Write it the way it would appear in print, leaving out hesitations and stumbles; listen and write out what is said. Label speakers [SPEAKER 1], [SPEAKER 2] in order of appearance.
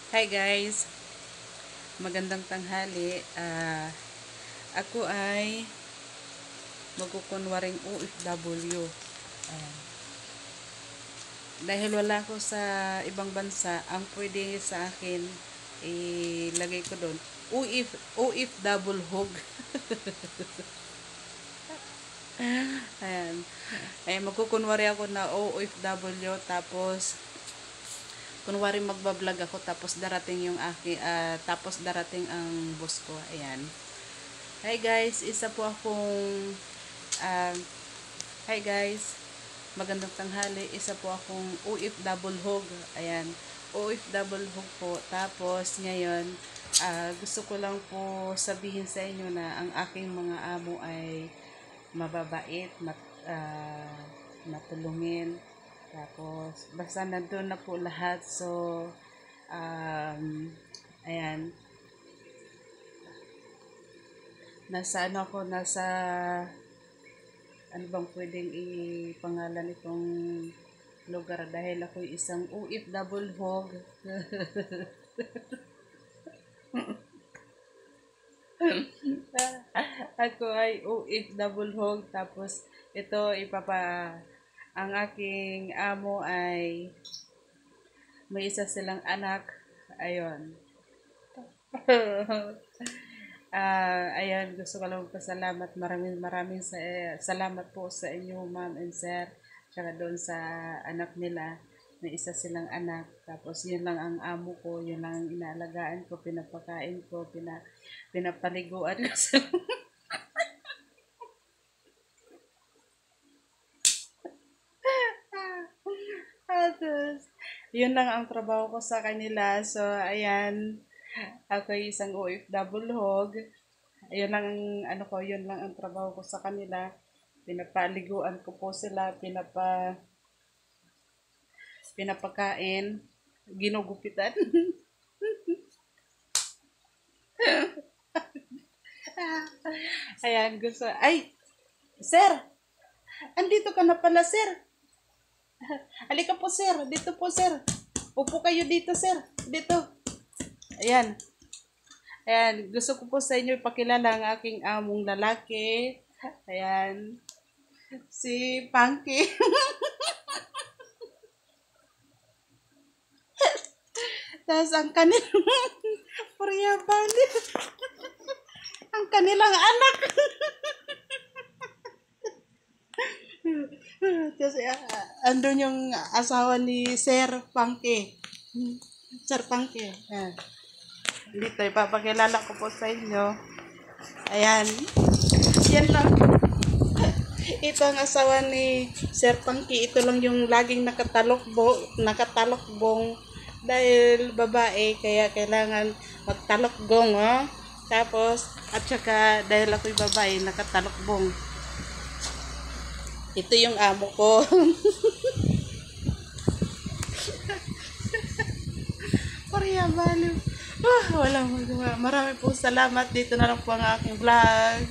[SPEAKER 1] Hi guys, magandang tanghali. Ako ay magkukunwaring OFW. Ayan. Dahil wala ko sa ibang bansa, ang pwede sa akin ilagay ko doon OF double hog. Ayan. Ay magkukunwari ako na OFW tapos kunwari magba-vlog ako tapos darating yung tapos darating ang boss ko. Ayan. Hi guys, isa po akong uh, hi guys. Magandang tanghali. Isa po akong OFW hog. Ayan. OFW hog po. Tapos ngayon, gusto ko lang po sabihin sa inyo na ang aking mga amo ay mababait, matulungin. Tapos, basta nandun na po lahat. So, ayan. Nasa, ano bang pwedeng ipangalan itong lugar dahil ako isang OFW hog. Ako ay OFW hog. Tapos, ito ang aking amo ay may isa silang anak. Ayun. Ayan, gusto ko lang pasalamat. Maraming salamat po sa inyo, ma'am and sir. Tsaka doon sa anak nila. May isa silang anak. Tapos yun lang ang amo ko, yun lang ang inaalagaan ko, pinapakain ko, pinapaliguan ko sa Tapos, yun lang ang trabaho ko sa kanila. So, ayan, ako ay isang OFW hog. Ayun lang ang ano ko, yun lang ang trabaho ko sa kanila. Pinapaliguan ko po sila, pinapakain, ginugupitan. Ayan, ay, sir, andito ka na pala, sir. Halika po, sir. Dito po, sir. Upo kayo dito, sir. Dito. Ayan. Ayan. Gusto ko po sa inyo ipakilala ang aking among lalaki. Ayan. Si Punky. Tapos ang kanilang Puriyabali. Ang kanilang anak. Kasi andun yung asawa ni Sir Punky. Sir Punky. Ayan. Dito, ipapakilala ko po sa inyo. Ayan. Yan lang. Ito ang asawa ni Sir Punky. Ito lang yung laging nakatalokbong dahil babae, kaya kailangan magtalokbong, oh. Tapos, at saka dahil ako'y babae, nakatalokbong. Ito yung amo ko. Korea value. Walang magawa. Marami po salamat. Dito na lang po ang aking vlog.